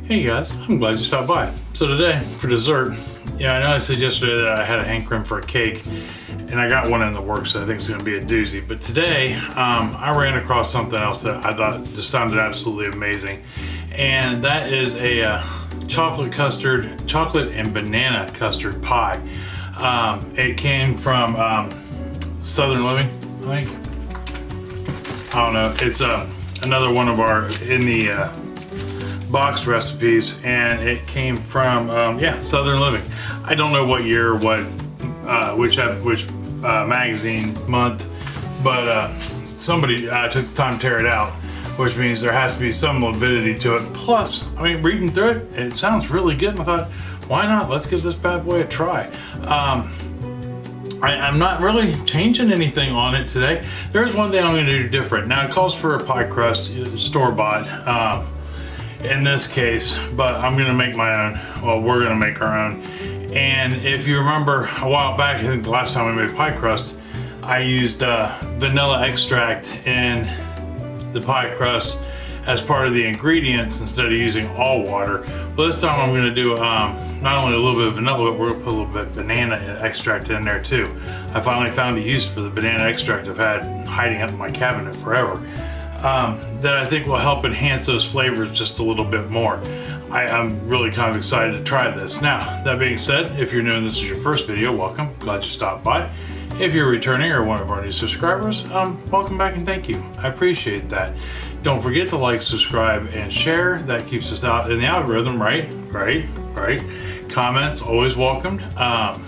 Hey guys, I'm glad you stopped by. So today, for dessert, I know I said yesterday that I had a hankering for a cake, and I got one in the works, so I think it's going to be a doozy. But today, I ran across something else that I thought just sounded absolutely amazing, and that is a chocolate and banana custard pie. It came from Southern Living, I think. I don't know. It's another one of our in the box recipes, and it came from Southern Living. I don't know what year, which magazine month, but somebody took the time to tear it out, which means there has to be some validity to it. Plus, I mean, reading through it, it sounds really good, and I thought, why not? Let's give this bad boy a try. I'm not really changing anything on it today. There's one thing I'm going to do different. Now, it calls for a pie crust, store-bought, in this case, but I'm going to make my own. Well, we're going to make our own. And if you remember a while back, I think the last time we made pie crust, I used vanilla extract in the pie crust as part of the ingredients instead of using all water. Well, this time I'm going to do not only a little bit of vanilla, but we're going to put a little bit of banana extract in there too. I finally found a use for the banana extract I've had hiding up in my cabinet forever. That I think will help enhance those flavors just a little bit more. I'm really kind of excited to try this. Now, that being said, if you're new and this is your first video, welcome. Glad you stopped by. If you're returning or one of our new subscribers, welcome back and thank you. I appreciate that. Don't forget to like, subscribe, and share. That keeps us out in the algorithm, right? Comments, always welcomed. I'll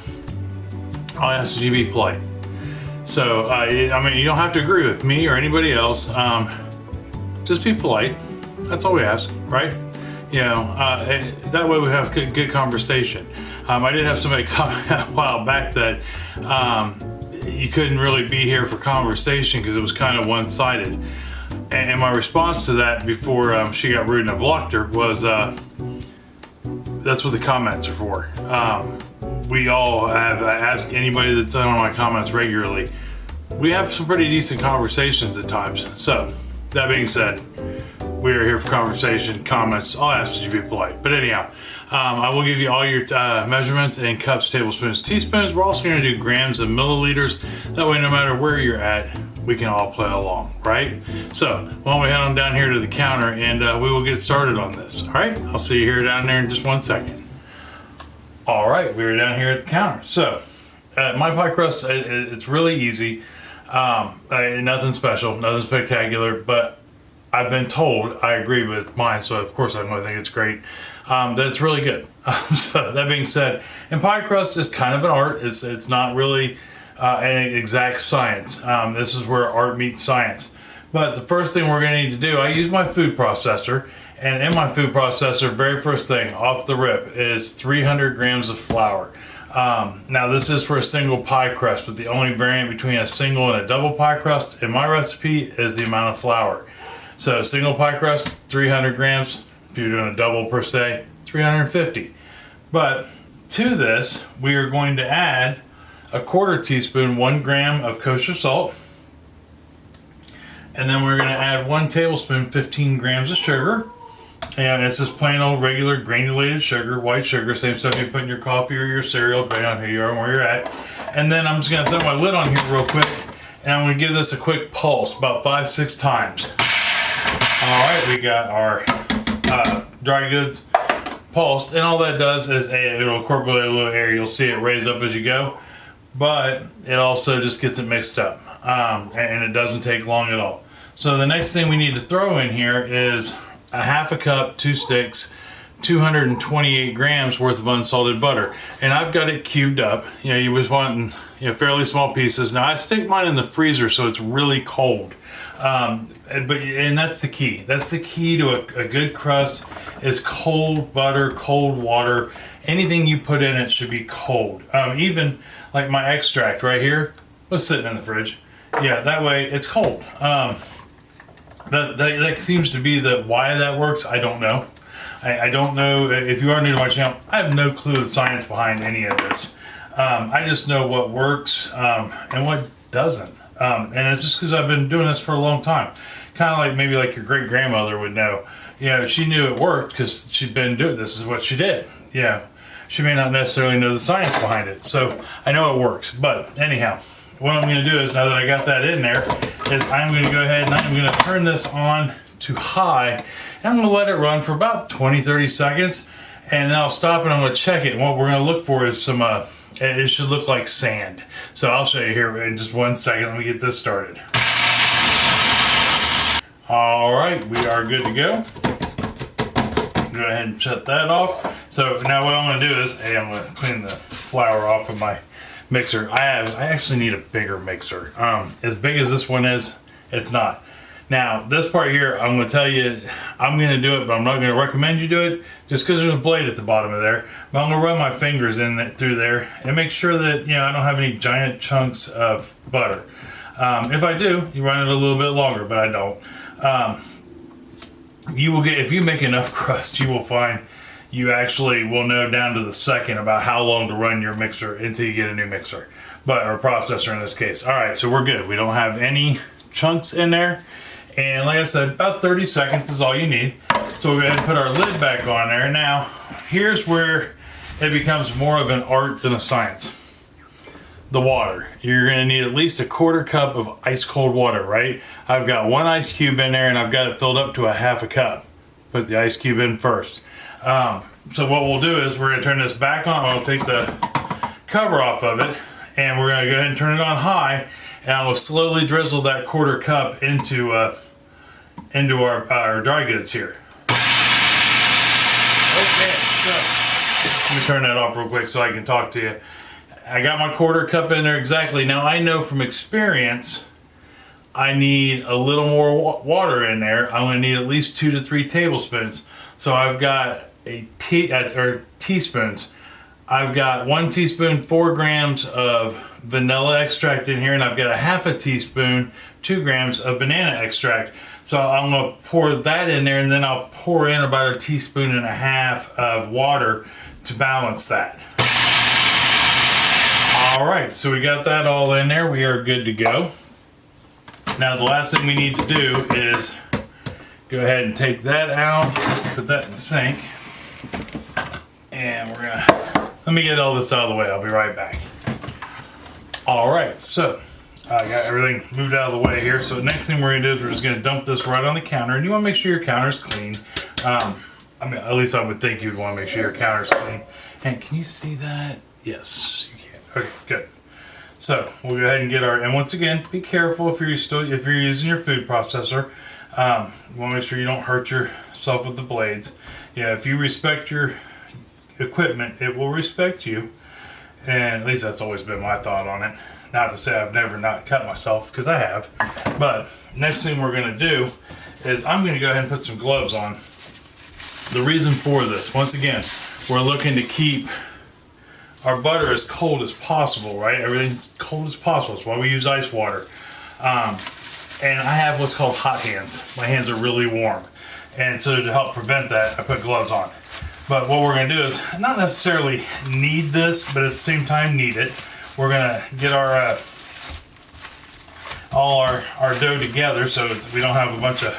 ask you to be polite. So, I mean, you don't have to agree with me or anybody else. Just be polite. That's all we ask, right? That way we have good conversation. I did have somebody comment a while back that you couldn't really be here for conversation because it was kind of one-sided. And my response to that before she got rude and I blocked her was, that's what the comments are for. We all have asked anybody that's on my comments regularly. We have some pretty decent conversations at times. So, that being said, we are here for conversation, comments. I'll ask that you be polite. But anyhow, I will give you all your measurements in cups, tablespoons, teaspoons. We're also going to do grams and milliliters. That way, no matter where you're at, we can all play along, right? So, why don't we head on down here to the counter and we will get started on this. All right, I'll see you here down there in just 1 second. All right, we're down here at the counter. So, my pie crust, it's really easy. Nothing special, nothing spectacular, but I've been told, I agree with mine, so of course I'm going to think it's great, that it's really good. So that being said, and pie crust is kind of an art. It's not really an exact science. This is where art meets science. But the first thing we're going to need to do, I use my food processor, and in my food processor, very first thing off the rip is 300 grams of flour. Now this is for a single pie crust, but the only variant between a single and a double pie crust in my recipe is the amount of flour. So single pie crust, 300 grams. If you're doing a double per se, 350. But to this, we are going to add a 1/4 teaspoon, 1 gram of kosher salt. And then we're going to add 1 tablespoon, 15 grams of sugar. And it's just plain old regular granulated sugar, white sugar, same stuff you put in your coffee or your cereal, depending on who you are and where you're at. And then I'm just going to throw my lid on here real quick, and I'm going to give this a quick pulse, about 5-6 times. All right, we got our dry goods pulsed, and all that does is it'll incorporate a little air. You'll see it raise up as you go, but it also just gets it mixed up, and it doesn't take long at all. So the next thing we need to throw in here is a 1/2 cup, 2 sticks, 228 grams worth of unsalted butter. And I've got it cubed up. You was wanting fairly small pieces. Now I stick mine in the freezer so it's really cold. And that's the key. That's the key to a good crust is cold butter, cold water. Anything you put in it should be cold. Even like my extract right here was sitting in the fridge. Yeah, that way it's cold. That seems to be the why that works. I don't know. I don't know. If you are new to my channel, I have no clue the science behind any of this. I just know what works and what doesn't. And it's just because I've been doing this for a long time. Kind of like maybe like your great grandmother would know. you know, she knew it worked because she'd been doing this. Is what she did. You know, she may not necessarily know the science behind it. So I know it works. But anyhow, what I'm going to do is, now that I got that in there, is I'm going to go ahead and I'm going to turn this on to high. And I'm going to let it run for about 20-30 seconds. And then I'll stop and I'm going to check it. And what we're going to look for is some, it should look like sand. So I'll show you here in just 1 second. Let me get this started. All right, we are good to go. Go ahead and shut that off. So now what I'm going to do is, hey, I'm going to clean the flour off of my mixer. I actually need a bigger mixer. As big as this one is, it's not. Now this part here, I'm going to tell you, I'm going to do it, but I'm not going to recommend you do it just because there's a blade at the bottom of there. But I'm going to run my fingers through there and make sure that, you know, I don't have any giant chunks of butter. If I do, you run it a little bit longer, but I don't. You will get, if you make enough crust, you will find you actually will know down to the second about how long to run your mixer until you get a new mixer, or processor in this case. All right, so we're good. We don't have any chunks in there. And like I said, about 30 seconds is all you need. So we'll go ahead and put our lid back on there. Now, here's where it becomes more of an art than a science. The water. You're going to need at least a 1/4 cup of ice cold water, right? I've got 1 ice cube in there and I've got it filled up to a 1/2 cup. Put the ice cube in first. So what we'll do is we're going to turn this back on. I'll take the cover off of it and we're going to go ahead and turn it on high, and I will slowly drizzle that 1/4 cup into our dry goods here. Okay, so let me turn that off real quick so I can talk to you. I got my 1/4 cup in there exactly. Now I know from experience I need a little more water in there. I'm going to need at least 2 to 3 tablespoons. So I've got teaspoons. I've got 1 teaspoon, 4 grams of vanilla extract in here, and I've got a 1/2 teaspoon, 2 grams of banana extract. So I'm going to pour that in there, and then I'll pour in about 1.5 teaspoons of water to balance that. All right, so we got that all in there. We are good to go. Now the last thing we need to do is go ahead and take that out, put that in the sink, and let me get all this out of the way. I'll be right back. All right, so I got everything moved out of the way here. So the next thing we're gonna do is we're just gonna dump this right on the counter, and you wanna make sure your counter's clean. I mean, at least I would think you'd wanna make sure your counter's clean. And can you see that? Yes, you can. Okay, good. So we'll go ahead and get and once again, be careful if you're using your food processor. You want to make sure you don't hurt yourself with the blades. Yeah, if you respect your equipment, it will respect you. And at least that's always been my thought on it. Not to say I've never not cut myself, because I have. But next thing we're going to do is I'm going to go ahead and put some gloves on. The reason for this, once again, we're looking to keep our butter as cold as possible, right? Everything's cold as possible. That's why we use ice water. And I have what's called hot hands. My hands are really warm. And so to help prevent that, I put gloves on. But what we're gonna do is not necessarily need this, but at the same time need it. We're gonna get all our dough together so we don't have a bunch of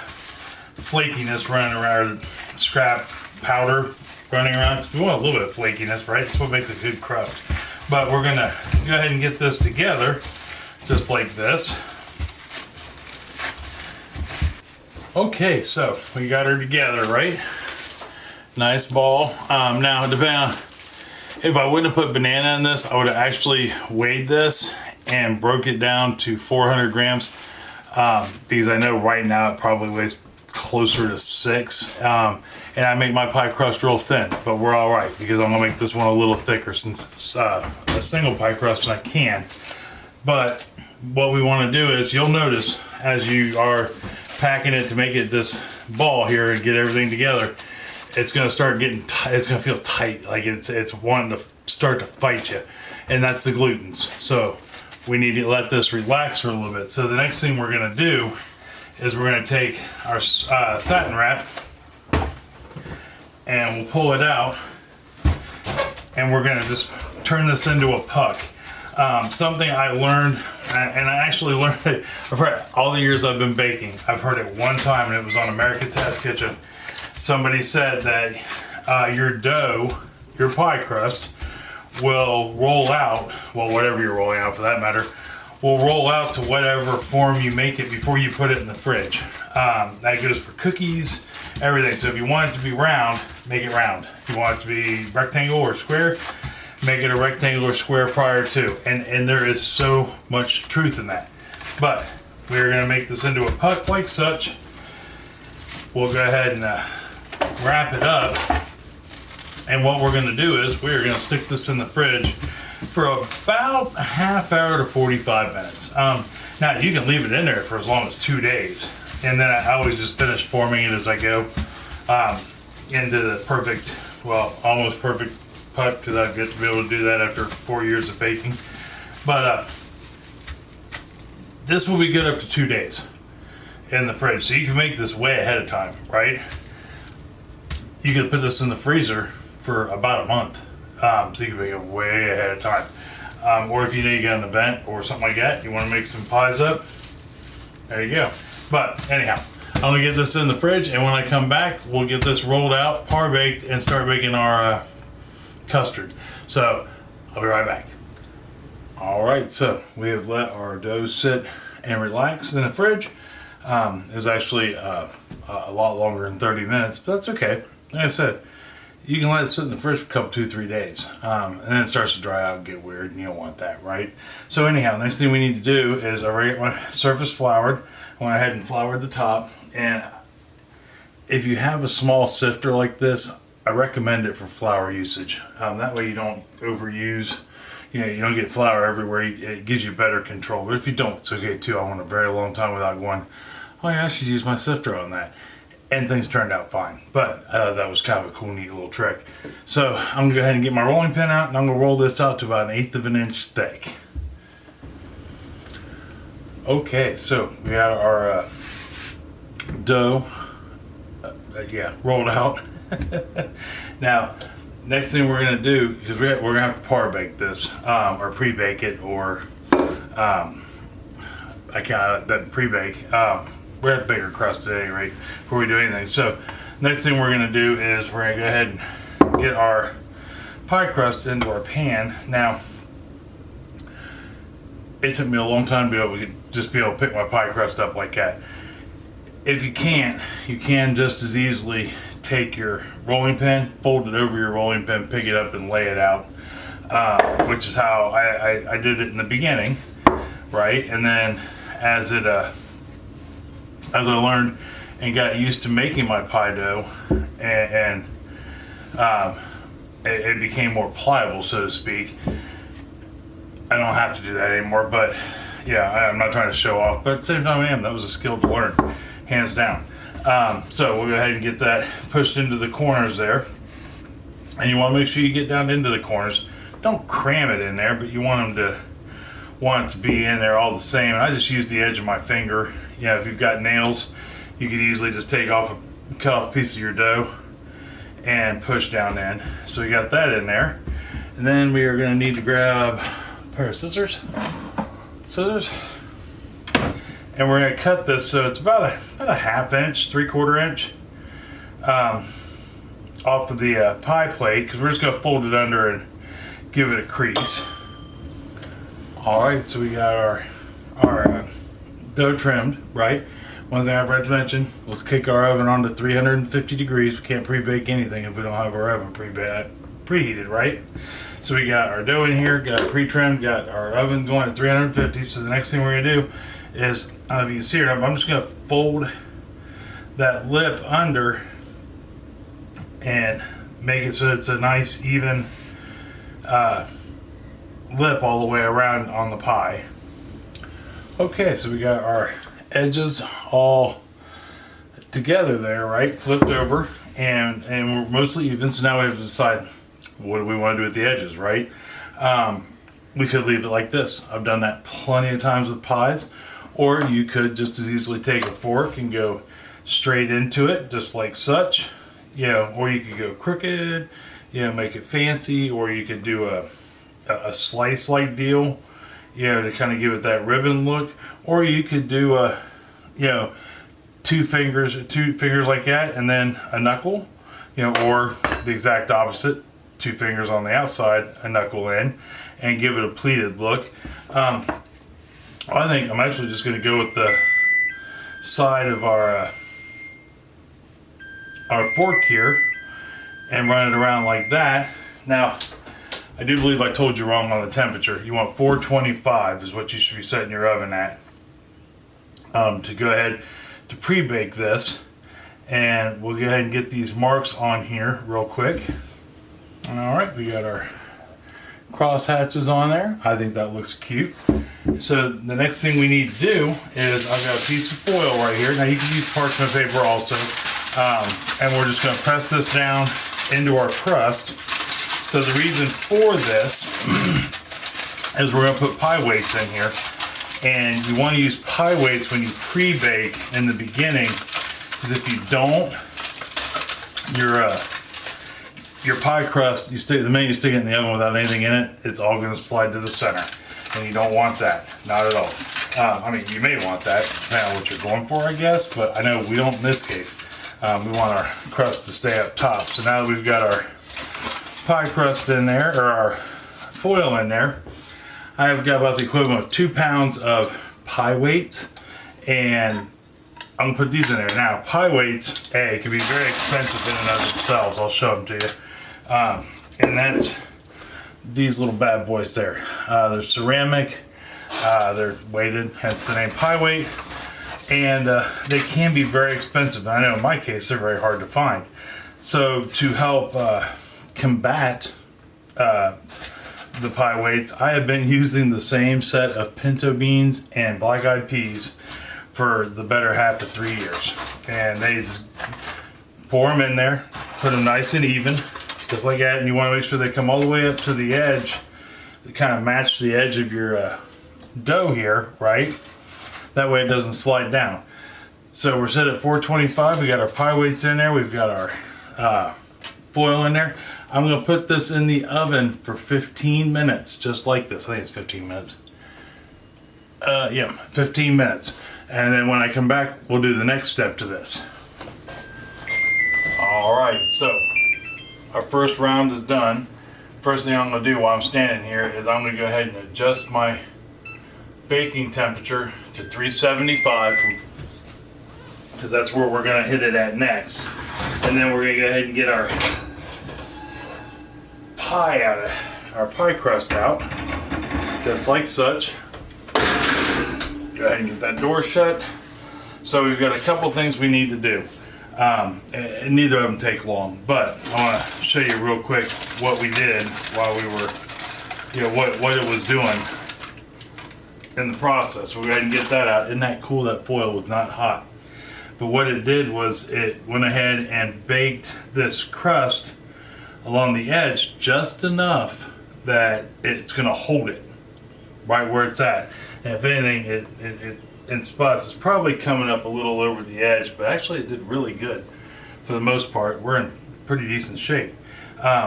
flakiness running around, or scrap powder running around. We want a little bit of flakiness, right? That's what makes a good crust. But we're gonna go ahead and get this together just like this. Okay, so we got her together, right? Nice ball. Now, depending on, if I wouldn't have put banana in this, I would have actually weighed this and broke it down to 400 grams because I know right now it probably weighs closer to 6. And I make my pie crust real thin, but we're all right because I'm gonna make this one a little thicker since it's a single pie crust and I can. But what we want to do is, you'll notice as you are packing it to make it this ball here and get everything together, it's gonna start getting tight. It's gonna feel tight, like it's wanting to start to fight you, and that's the glutens. So we need to let this relax for a little bit. So the next thing we're gonna do is we're gonna take our satin wrap and we'll pull it out, and we're gonna just turn this into a puck. Something I learned, and I actually learned it all the years I've been baking. I've heard it one time, and it was on American Test Kitchen. somebody said that your dough, your pie crust, will roll out, well, whatever you're rolling out for that matter, will roll out to whatever form you make it before you put it in the fridge. That goes for cookies, everything. So if you want it to be round, make it round. If you want it to be rectangle or square, make it a rectangle or square prior to. And there is so much truth in that. But we're gonna make this into a puck like such. We'll go ahead and wrap it up. And what we're gonna do is we're gonna stick this in the fridge for about a half hour to 45 minutes. Now you can leave it in there for as long as 2 days. And then I always just finish forming it as I go into the perfect, well, almost perfect puck, because I get to be able to do that after 4 years of baking. But this will be good up to 2 days in the fridge. So you can make this way ahead of time, right? You could put this in the freezer for about a month. So you can make it way ahead of time. Or if you need to get an event or something like that, you want to make some pies up, there you go. But anyhow, I'm gonna get this in the fridge, and when I come back, we'll get this rolled out, par baked, and start making our custard. So I'll be right back. All right, so we have let our dough sit and relax in the fridge. It was actually a lot longer than 30 minutes, but that's okay. Like I said, you can let it sit in the fridge for a couple, 2-3 days. And then it starts to dry out and get weird, and you don't want that, right? So anyhow, next thing we need to do is I already get my surface floured. I went ahead and floured the top. And if you have a small sifter like this, I recommend it for flour usage. That way you don't overuse, you don't get flour everywhere. It gives you better control. But if you don't, it's okay too. I went a very long time without going, oh yeah, I should use my sifter on that. And things turned out fine. But I thought that was kind of a cool, neat little trick. So I'm gonna go ahead and get my rolling pin out, and I'm gonna roll this out to about 1/8 of an inch thick. Okay, so we got our dough, rolled out. Now, next thing we're gonna do, because we're gonna have to par bake this, or pre-bake it, or I can't that pre-bake. We're at the bigger crust at any rate before we do anything. So next thing we're gonna do is we're gonna go ahead and get our pie crust into our pan. Now, it took me a long time to be able to pick my pie crust up like that. If you can't, you can just as easily take your rolling pin, fold it over your rolling pin, pick it up and lay it out, which is how I did it in the beginning, right? And then as I learned and got used to making my pie dough, and it became more pliable, so to speak. I don't have to do that anymore, but yeah, I'm not trying to show off, but at the same time I am. That was a skill to learn, hands down. So we'll go ahead and get that pushed into the corners there. And you want to make sure you get down into the corners. Don't cram it in there, but you want it to be in there all the same. And I just use the edge of my finger. If you've got nails, you could easily just cut off a piece of your dough and push down in. So we got that in there. And then we are going to need to grab a pair of scissors. And we're going to cut this so it's about a 1/2 inch, 3/4 inch off of the pie plate, because we're just going to fold it under and give it a crease. Alright, so we got our dough trimmed, right? One thing I forgot to mention, let's kick our oven on to 350 degrees. We can't pre-bake anything if we don't have our oven preheated, right? So we got our dough in here, got it pre-trimmed, got our oven going at 350. So the next thing we're gonna do is, I don't know if you can see it, I'm just gonna fold that lip under and make it so it's a nice even lip all the way around on the pie. Okay, so we got our edges all together there, right? Flipped over, and we're mostly even. So now we have to decide, what do we want to do with the edges, right? We could leave it like this. I've done that plenty of times with pies. Or you could just as easily take a fork and go straight into it, just like such. Or you could go crooked, make it fancy, or you could do a slice like deal, to kind of give it that ribbon look. Or you could do two fingers like that, and then a knuckle, you know, or the exact opposite, two fingers on the outside, a knuckle in, and give it a pleated look. I think I'm actually just going to go with the side of our fork here and run it around like that. Now, I do believe I told you wrong on the temperature. You want 425 is what you should be setting your oven at to go ahead to pre-bake this. And we'll go ahead and get these marks on here real quick. All right, we got our cross hatches on there. I think that looks cute. So the next thing we need to do is I've got a piece of foil right here. Now you can use parchment paper also. And we're just going to press this down into our crust. So the reason for this is we're going to put pie weights in here. And you want to use pie weights when you pre-bake in the beginning, because if you don't, your pie crust, the minute you stick it in the oven without anything in it, it's all going to slide to the center. And you don't want that, not at all. I mean, you may want that, depending on what you're going for, I guess, but I know we don't in this case. We want our crust to stay up top. So now that we've got our pie crust in there, or our foil in there, I've got about the equivalent of 2 pounds of pie weights, and I'm gonna put these in there. Now, pie weights, can be very expensive in and of themselves. I'll show them to you. And that's these little bad boys there. They're ceramic, they're weighted, hence the name pie weight. And they can be very expensive. I know in my case, they're very hard to find. So to help combat the pie weights, I have been using the same set of pinto beans and black-eyed peas for the better half of 3 years. And they just pour them in there, put them nice and even, just like that. And you want to make sure they come all the way up to the edge, to kind of match the edge of your dough here, right? That way it doesn't slide down. So we're set at 425. We got our pie weights in there. We've got our foil in there. I'm going to put this in the oven for 15 minutes, just like this. I think it's 15 minutes. Yeah, 15 minutes. And then when I come back, we'll do the next step to this. All right, so our first round is done. First thing I'm going to do while I'm standing here is I'm going to go ahead and adjust my baking temperature to 375, because that's where we're going to hit it at next. And then we're going to go ahead and get our pie crust out, just like such. Go ahead and get that door shut. So we've got a couple things we need to do. And neither of them take long, but I want to show you real quick what we did while we were, you know, what it was doing in the process. We'll go ahead and get that out. Isn't that cool? That foil was not hot. But what it did was it went ahead and baked this crust along the edge just enough that it's going to hold it right where it's at. And if anything, it in spots, it's probably coming up a little over the edge, but actually it did really good for the most part. We're in pretty decent shape.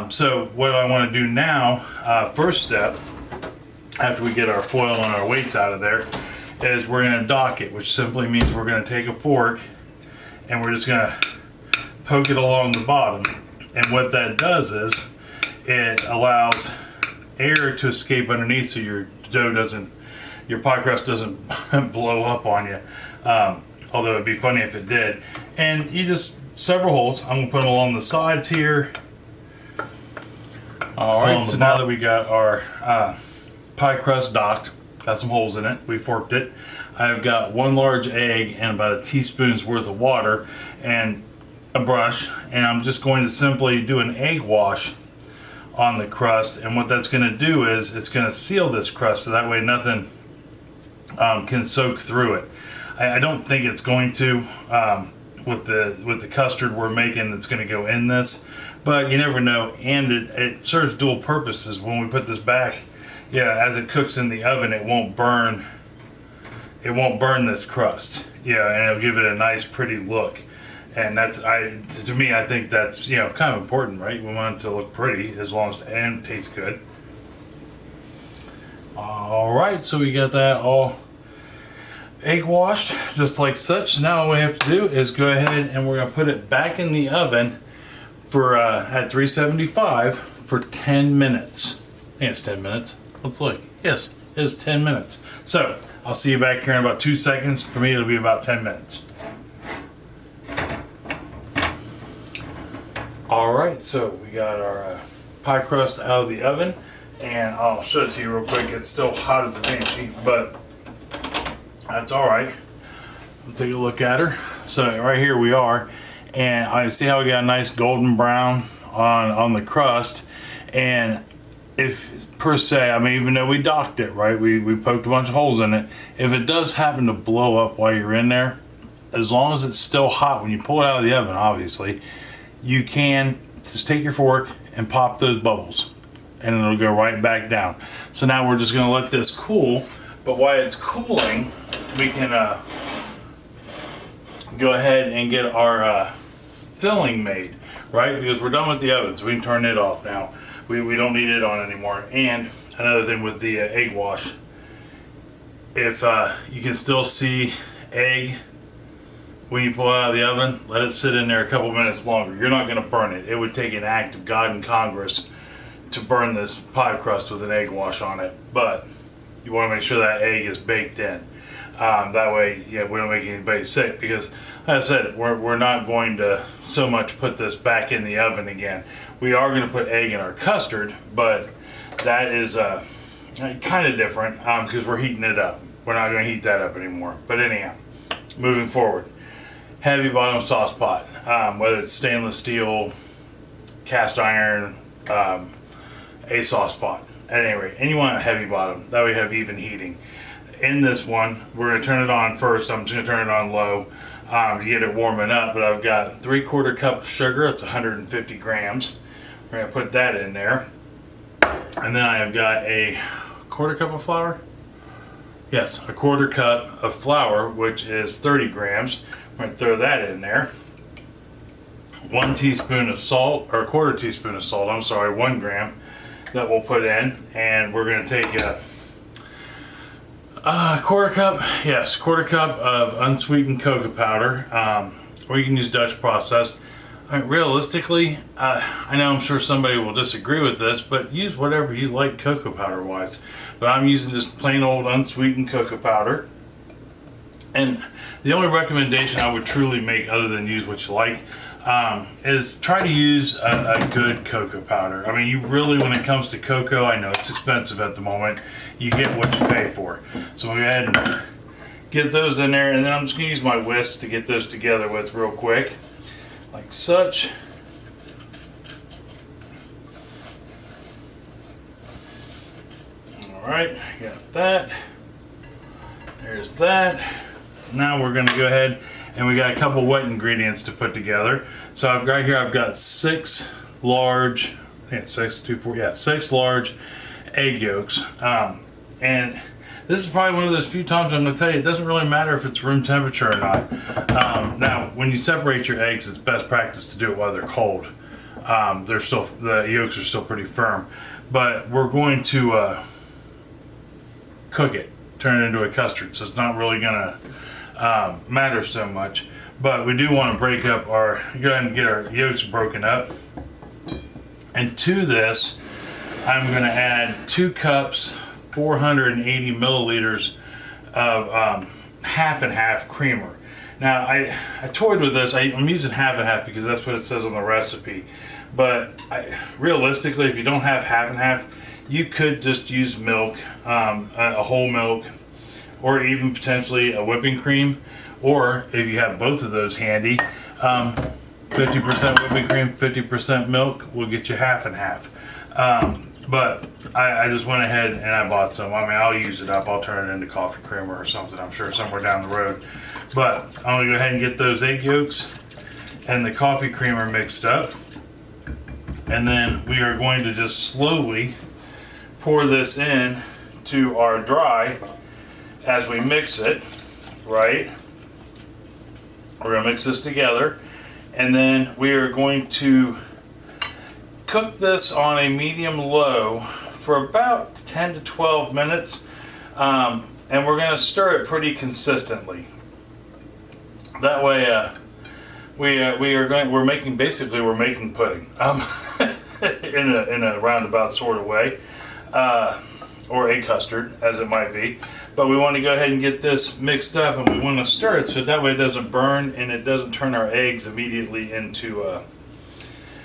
So what I want to do now, first step, after we get our foil and our weights out of there, is we're going to dock it, which simply means we're going to take a fork and we're just going to poke it along the bottom. And what that does is it allows air to escape underneath, so your dough doesn't, your pie crust doesn't blow up on you. Although it'd be funny if it did. And you just, several holes. I'm gonna put them along the sides here. All right, so now that we got our pie crust docked, got some holes in it, we forked it. I've got 1 large egg and about a teaspoon's worth of water and a brush, and I'm just going to simply do an egg wash on the crust. And what that's going to do is it's going to seal this crust, so that way nothing can soak through it. I don't think it's going to with the custard we're making. It's going to go in this, but you never know. And it serves dual purposes. When we put this back, yeah, as it cooks in the oven, it won't burn. It won't burn this crust. Yeah, and it'll give it a nice, pretty look. And that's, to me, I think that's, you know, kind of important, right? We want it to look pretty as long as and taste good. All right, so we got that all egg washed just like such. Now all we have to do is go ahead and we're gonna put it back in the oven for at 375 for 10 minutes. I think it's 10 minutes. Let's look. Yes, it is 10 minutes. So I'll see you back here in about 2 seconds. For me, it'll be about 10 minutes. All right, so we got our pie crust out of the oven, and I'll show it to you real quick. It's still hot as a banshee, but that's all right. We'll take a look at her. So right here we are, and I see how we got a nice golden brown on the crust. And if per se, I mean, even though we docked it, right, we poked a bunch of holes in it. If it does happen to blow up while you're in there, as long as it's still hot when you pull it out of the oven, obviously, you can just take your fork and pop those bubbles, and it'll go right back down. So now we're just gonna let this cool, but while it's cooling, we can go ahead and get our filling made, right? Because we're done with the oven, so we can turn it off now. We don't need it on anymore. And another thing with the egg wash, if you can still see egg when you pull it out of the oven, let it sit in there a couple minutes longer. You're not gonna burn it. It would take an act of God and Congress to burn this pie crust with an egg wash on it. But you wanna make sure that egg is baked in. That way, yeah, we don't make anybody sick, because like I said, we're not going to so much put this back in the oven again. We are gonna put egg in our custard, but that is kind of different because we're heating it up. We're not gonna heat that up anymore. But anyhow, moving forward. Heavy bottom sauce pot, whether it's stainless steel, cast iron, a sauce pot. At any rate, and you want a heavy bottom, that way you have even heating. In this one, we're gonna turn it on first. I'm just gonna turn it on low to get it warming up, but I've got 3/4 cup of sugar, it's 150 grams. We're gonna put that in there. And then I have got a 1/4 cup of flour. Yes, a 1/4 cup of flour, which is 30 grams. We're gonna throw that in there. 1 teaspoon of salt, or 1/4 teaspoon of salt, I'm sorry, 1 gram that we'll put in. And we're gonna take a 1/4 cup, yes, 1/4 cup of unsweetened cocoa powder, or you can use Dutch processed. I mean, realistically, I know I'm sure somebody will disagree with this, but use whatever you like cocoa powder wise. But I'm using just plain old unsweetened cocoa powder. And the only recommendation I would truly make, other than use what you like, is try to use a good cocoa powder. I mean, you really, when it comes to cocoa, I know it's expensive at the moment, you get what you pay for. So we'll go ahead and get those in there, and then I'm just gonna use my whisk to get those together with real quick, like such. All right, got that. There's that. Now we're gonna go ahead, and we got a couple wet ingredients to put together. So I've got 6 large, I think it's 6, 2, 4, yeah, 6 large egg yolks. And this is probably one of those few times I'm gonna tell you, it doesn't really matter if it's room temperature or not. Now, when you separate your eggs, it's best practice to do it while they're cold. The yolks are still pretty firm. But we're going to cook it, turn it into a custard, so it's not really gonna matter so much. But we do want to break up go ahead and get our yolks broken up. And to this, I'm going to add 2 cups, 480 milliliters of half and half creamer. Now, I toyed with this. I'm using half and half because that's what it says on the recipe. But realistically, if you don't have half and half, you could just use milk, a whole milk, or even potentially a whipping cream. Or if you have both of those handy, 50% whipping cream, 50% milk will get you half and half. But I just went ahead and I bought some. I mean, I'll use it up. I'll turn it into coffee creamer or something, I'm sure, somewhere down the road. But I'm gonna go ahead and get those egg yolks and the coffee creamer mixed up. And then we are going to just slowly pour this in to our dry as we mix it, right? We're gonna mix this together, and then we are going to cook this on a medium low for about 10 to 12 minutes. and we're going to stir it pretty consistently. That way, we're making pudding, in a roundabout sort of way, or a custard, as it might be. But we want to go ahead and get this mixed up, and we want to stir it so that way it doesn't burn and it doesn't turn our eggs immediately into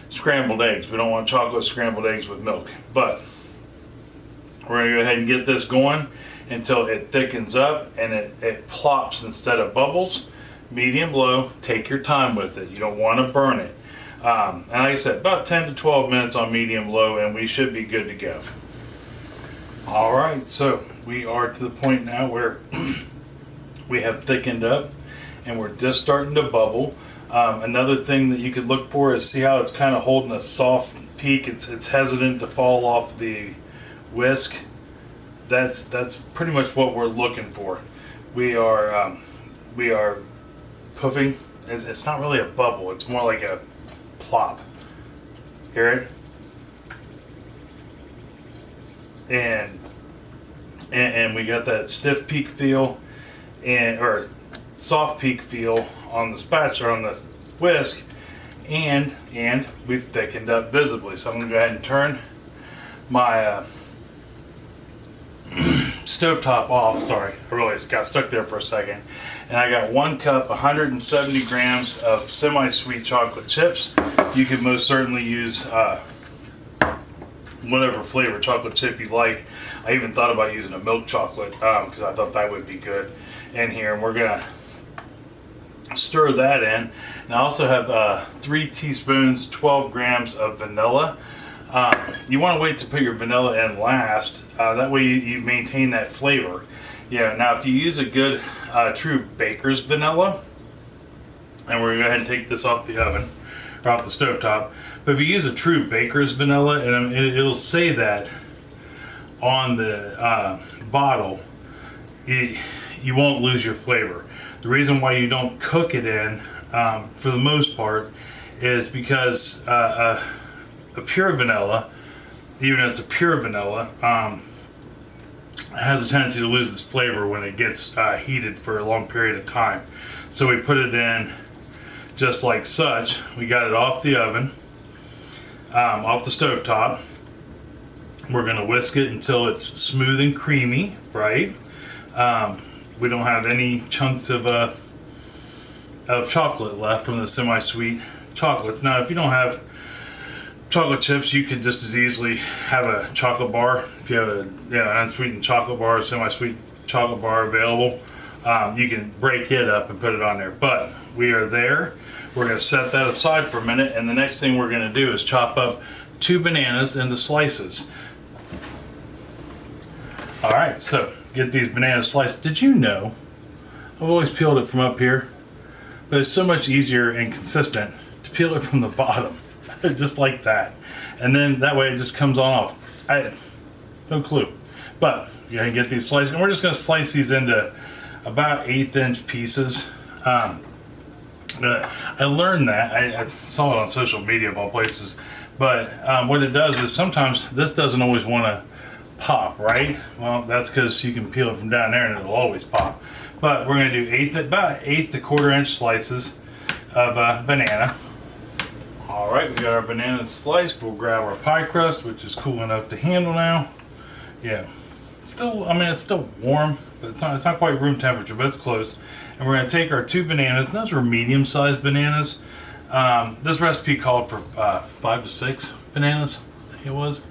scrambled eggs. We don't want chocolate scrambled eggs with milk. But we're going to go ahead and get this going until it thickens up and it plops instead of bubbles. Medium low, take your time with it. You don't want to burn it. And like I said, about 10 to 12 minutes on medium low, and we should be good to go. All right, so we are to the point now where we have thickened up and we're just starting to bubble. Another thing that you could look for is see how it's kind of holding a soft peak. It's hesitant to fall off the whisk. That's pretty much what we're looking for. We are puffing. It's not really a bubble. It's more like a plop. Hear it? And we got that stiff peak feel or soft peak feel on the spatula, on the whisk, and we've thickened up visibly. So I'm going to go ahead and turn my stovetop off. Sorry, I really got stuck there for a second. And I got 1 cup, 170 grams of semi-sweet chocolate chips. You could most certainly use whatever flavor chocolate chip you like. I even thought about using a milk chocolate because I thought that would be good in here. And we're gonna stir that in. And I also have 3 teaspoons, 12 grams of vanilla. You want to wait to put your vanilla in last. That way you maintain that flavor. Yeah. Now, if you use a good true baker's vanilla, and we're gonna go ahead and take this off the oven or off the stovetop. But if you use a true baker's vanilla, and it'll say that on the bottle, you won't lose your flavor. The reason why you don't cook it in, for the most part, is because a pure vanilla, even if it's a pure vanilla, has a tendency to lose its flavor when it gets heated for a long period of time. So we put it in just like such. We got it off the oven, off the stovetop. We're going to whisk it until it's smooth and creamy, right? We don't have any chunks of chocolate left from the semi-sweet chocolates. Now, if you don't have chocolate chips, you could just as easily have a chocolate bar. If you have an unsweetened chocolate bar, semi-sweet chocolate bar available, you can break it up and put it on there. But we are there. We're going to set that aside for a minute, and the next thing we're going to do is chop up 2 bananas into slices. All right, so get these bananas sliced. Did you know, I've always peeled it from up here, but it's so much easier and consistent to peel it from the bottom, just like that. And then that way it just comes on off. No clue. But you gotta get these sliced, and we're just gonna slice these into about 1/8" pieces. I learned that, I saw it on social media of all places, but what it does is sometimes this doesn't always wanna pop, right? Well, that's because you can peel it from down there and it'll always pop. But we're going to do about 1/8 to 1/4" slices of banana. All right, we got our bananas sliced. We'll grab our pie crust, which is cool enough to handle now. Yeah, still, I mean, it's still warm, but it's not quite room temperature, but it's close. And we're going to take our 2 bananas, and those are medium-sized bananas. This recipe called for 5 to 6 bananas, I think it was.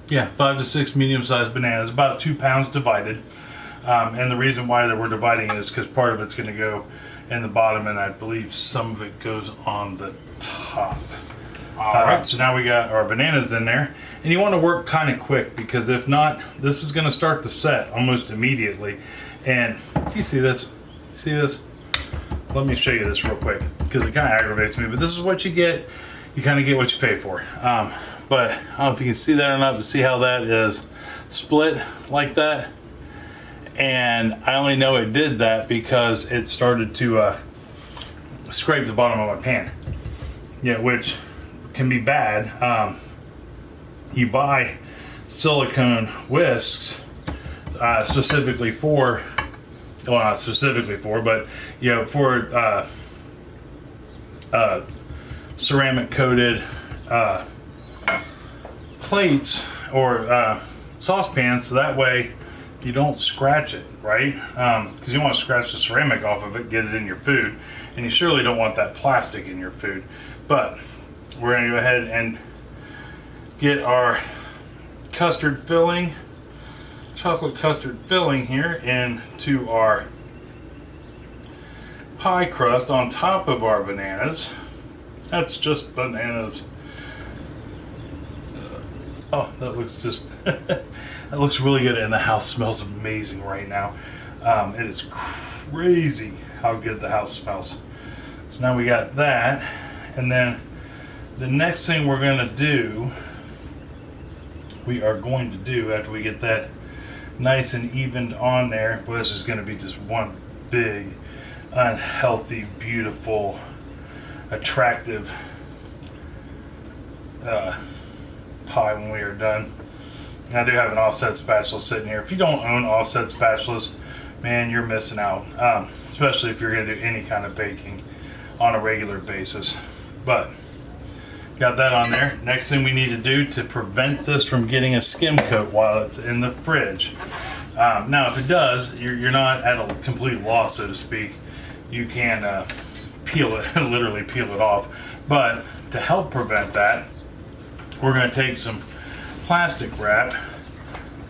Yeah, 5 to 6 medium-sized bananas, about 2 pounds divided. And the reason why that we're dividing it is because part of it's going to go in the bottom, and I believe some of it goes on the top. All right, so now we got our bananas in there, and you want to work kind of quick, because if not, this is going to start to set almost immediately. And you see this? See this? Let me show you this real quick, because it kind of aggravates me, but this is what you get. You kind of get what you pay for. But I don't know if you can see that or not, but see how that is split like that? And I only know it did that because it started to scrape the bottom of my pan. Yeah, which can be bad. You buy silicone whisks specifically for, well, not specifically for, but you know, for ceramic coated plates or saucepans, so that way you don't scratch it, right? Because you want to scratch the ceramic off of it, get it in your food, and you surely don't want that plastic in your food. But we're going to go ahead and get our custard filling, chocolate custard filling here into our pie crust on top of our bananas. That's just bananas. Oh, that looks just that looks really good, and the house smells amazing right now. It is crazy how good the house smells. So now we got that, and then the next thing we are going to do after we get that nice and evened on there, well, this is going to be just one big, unhealthy, beautiful, attractive pie when we are done. And I do have an offset spatula sitting here. If you don't own offset spatulas, man, you're missing out, especially if you're going to do any kind of baking on a regular basis. But got that on there. Next thing we need to do to prevent this from getting a skim coat while it's in the fridge. Now, if it does, you're not at a complete loss, so to speak. You can peel it, literally peel it off. But to help prevent that, we're going to take some plastic wrap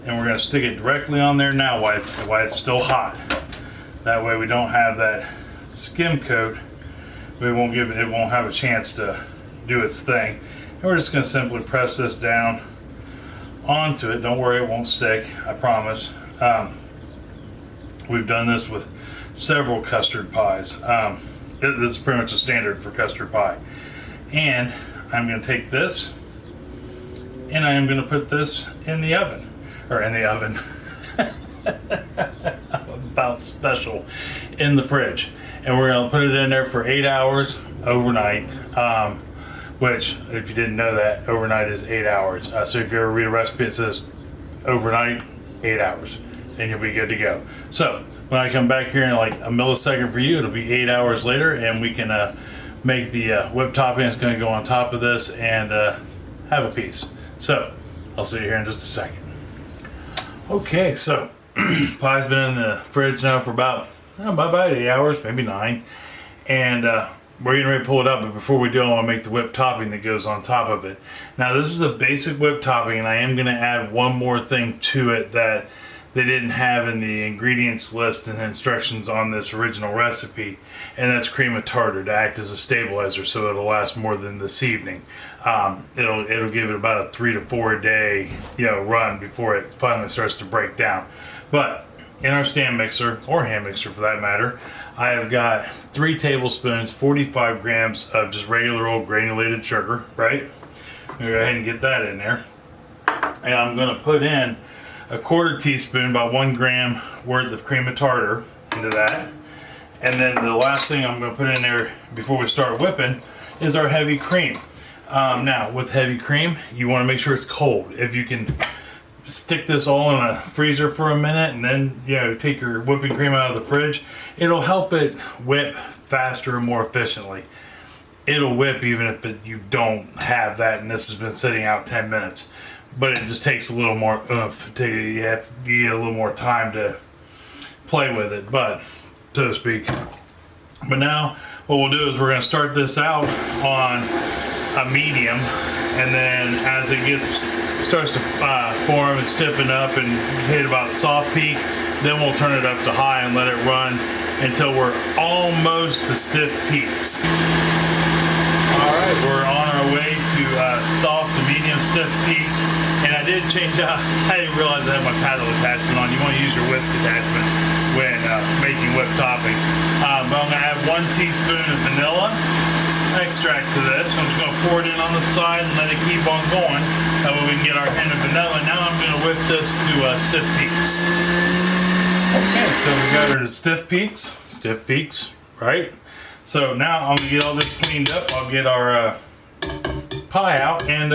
and we're going to stick it directly on there now while it's still hot. That way we don't have that skim coat. It won't have a chance to do its thing. And we're just going to simply press this down onto it. Don't worry, it won't stick, I promise. We've done this with several custard pies. This is pretty much a standard for custard pie. And I'm going to take this and I am going to put this in the oven, or in the oven. About special, in the fridge, and we're going to put it in there for 8 hours overnight. Which, if you didn't know that, overnight is 8 hours. So if you ever read a recipe, it says overnight 8 hours, and you'll be good to go. So when I come back here in like a millisecond for you, it'll be 8 hours later, and we can make the whipped topping. It's going to go on top of this and have a piece. So I'll see you here in just a second. Okay, so pie's been in the fridge now for about 8 hours, maybe 9, and we're getting ready to pull it up. But before we do, I want to make the whipped topping that goes on top of it. Now, this is a basic whipped topping, and I am going to add one more thing to it that they didn't have in the ingredients list and instructions on this original recipe, and that's cream of tartar to act as a stabilizer so it'll last more than this evening. It'll give it about a 3 to 4 day run before it finally starts to break down. But in our stand mixer, or hand mixer for that matter, I have got 3 tablespoons, 45 grams of just regular old granulated sugar, right? I'm gonna go ahead and get that in there. And I'm gonna put in a 1/4 teaspoon, about 1 gram worth of cream of tartar into that. And then the last thing I'm gonna put in there before we start whipping is our heavy cream. Now, with heavy cream, you wanna make sure it's cold. If you can stick this all in a freezer for a minute and then take your whipping cream out of the fridge, it'll help it whip faster and more efficiently. It'll whip even if you don't have that and this has been sitting out 10 minutes. But it just takes a little more oomph. You get a little more time to play with it, but so to speak. But now what we'll do is we're going to start this out on a medium, and then as it starts to form and stiffen up and hit about soft peak, then we'll turn it up to high and let it run until we're almost to stiff peaks. Alright, we're on our way to soft to medium stiff peaks, and I did change out, I didn't realize I had my paddle attachment on. You want to use your whisk attachment when making whipped topping. But I'm going to add 1 teaspoon of vanilla extract to this. I'm just going to pour it in on the side and let it keep on going. That way we can get our hint of vanilla. Now I'm going to whip this to stiff peaks. Okay, so we got our stiff peaks, right? So now I'm going to get all this cleaned up. I'll get our pie out and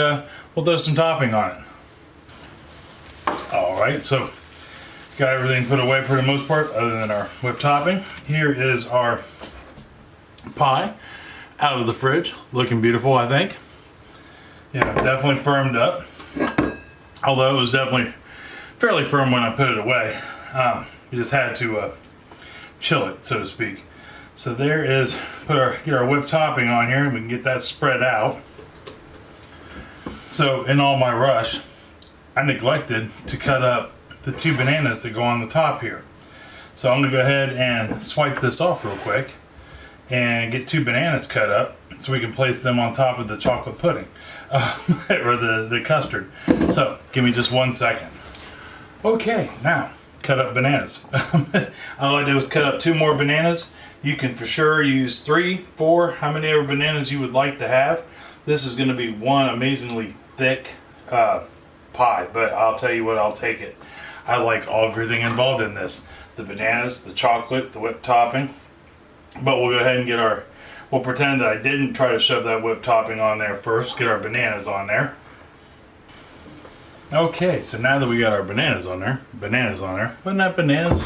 we'll throw some topping on it. All right, so got everything put away for the most part other than our whipped topping. Here is our pie out of the fridge, looking beautiful, I think. Definitely firmed up, although it was definitely fairly firm when I put it away. You just had to chill it, so to speak. So there is, get our whipped topping on here and we can get that spread out. So in all my rush, I neglected to cut up the 2 bananas that go on the top here. So I'm gonna go ahead and swipe this off real quick and get 2 bananas cut up so we can place them on top of the chocolate pudding, or the custard. So give me just 1 second. Okay, now cut up bananas. All I did was cut up 2 more bananas. You can for sure use 3, 4, how many ever bananas you would like to have. This is gonna be one amazingly thick pie, but I'll tell you what, I'll take it. I like everything involved in this. The bananas, the chocolate, the whipped topping. But we'll go ahead and we'll pretend that I didn't try to shove that whipped topping on there first. Get our bananas on there. Okay, so now that we got our bananas on there, wasn't that bananas?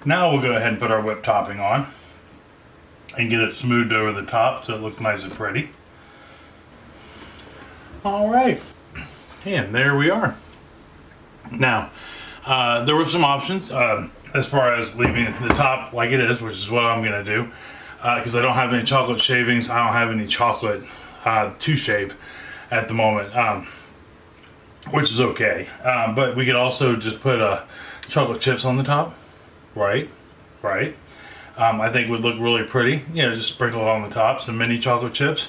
Now we'll go ahead and put our whipped topping on and get it smoothed over the top so it looks nice and pretty. All right, and there we are. Now, there were some options as far as leaving the top like it is, which is what I'm gonna do, because I don't have any chocolate shavings. I don't have any chocolate to shave at the moment, which is okay. But we could also just put chocolate chips on the top, right? I think it would look really pretty. Just sprinkle it on the top, some mini chocolate chips.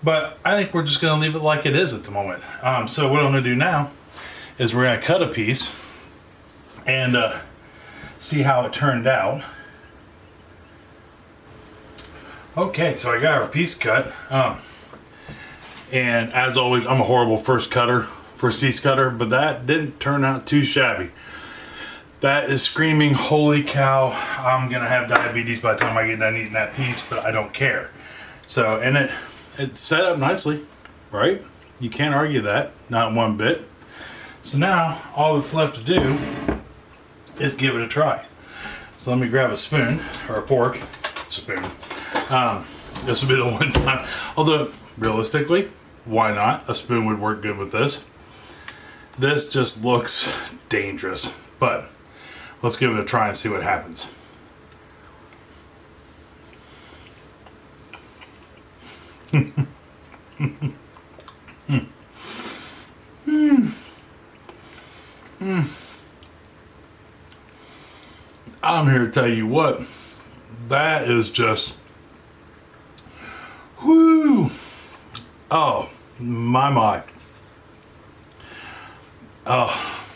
But I think we're just gonna leave it like it is at the moment. So what I'm gonna do now is we're gonna cut a piece and see how it turned out. Okay, so I got our piece cut. And as always, I'm a horrible first piece cutter, but that didn't turn out too shabby. That is screaming, holy cow, I'm gonna have diabetes by the time I get done eating that piece, but I don't care. So, and it's set up nicely, right? You can't argue that, not one bit. So now, all that's left to do is give it a try. So let me grab a spoon, or a fork, spoon. This will be the one time, although realistically, why not? A spoon would work good with this. This just looks dangerous, but let's give it a try and see what happens. I'm here to tell you what, that is just, whoo, oh my, oh,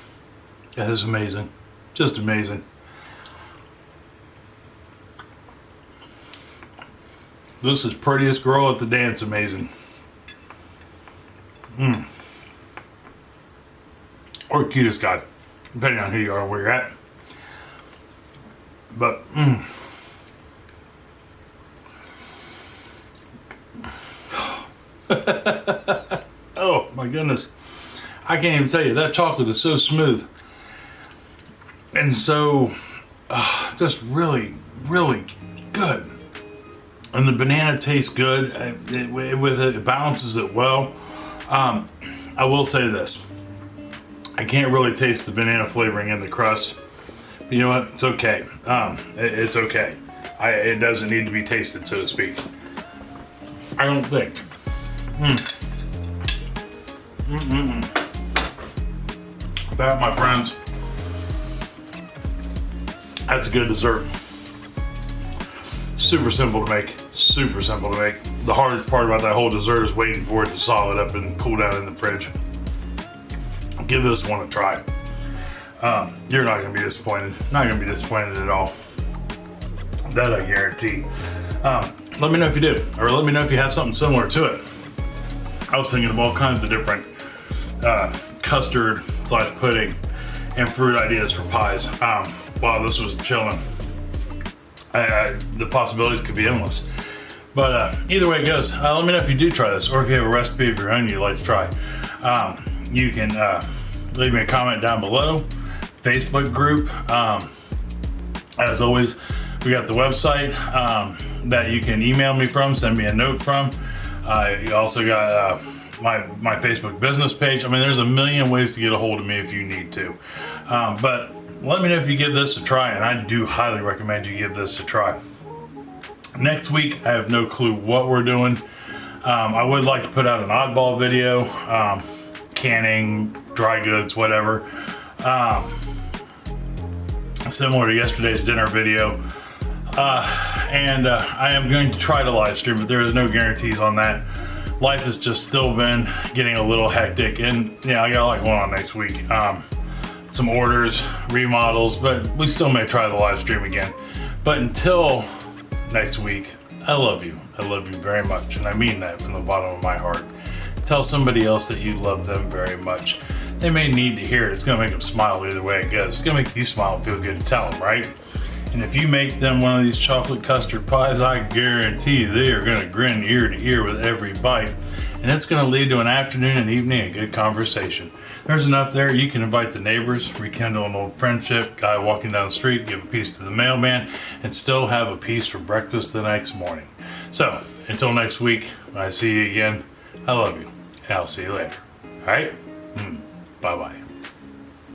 that is amazing, just amazing. This is prettiest girl at the dance amazing. Or cutest guy, depending on who you are and where you're at. But oh my goodness, I can't even tell you, that chocolate is so smooth and so just really good, and the banana tastes good. It balances it well. I will say this, I can't really taste the banana flavoring in the crust. But you know what? It's okay. It's okay. It doesn't need to be tasted, so to speak. I don't think. That, my friends, that's a good dessert. Super simple to make. Super simple to make. The hardest part about that whole dessert is waiting for it to solid up and cool down in the fridge. Give this one a try. You're not gonna be disappointed. Not gonna be disappointed at all. That I guarantee. Let me know if you do, or let me know if you have something similar to it. I was thinking of all kinds of different custard / pudding and fruit ideas for pies. While this was chilling, the possibilities could be endless. But either way it goes, let me know if you do try this, or if you have a recipe of your own you'd like to try. You can leave me a comment down below. Facebook group. As always, we got the website that you can email me from, send me a note from. You also got my Facebook business page. I mean, there's a million ways to get a hold of me if you need to. But let me know if you give this a try, and I do highly recommend you give this a try. Next week, I have no clue what we're doing. I would like to put out an oddball video, canning, dry goods, whatever. Similar to yesterday's dinner video. And I am going to try to live stream, but there is no guarantees on that. Life has just still been getting a little hectic, and yeah, I got a lot going on next week. Some orders, remodels, but we still may try the live stream again. But until next week, I love you. I love you very much, and I mean that from the bottom of my heart. Tell somebody else that you love them very much. They may need to hear it. It's gonna make them smile either way it goes. It's gonna make you smile and feel good to tell them, right? And if you make them one of these chocolate custard pies, I guarantee they are gonna grin ear to ear with every bite. And it's gonna lead to an afternoon and evening of good conversation. There's enough there, you can invite the neighbors, rekindle an old friendship, guy walking down the street, give a piece to the mailman, and still have a piece for breakfast the next morning. So, until next week, when I see you again, I love you, and I'll see you later. All right? Bye-bye.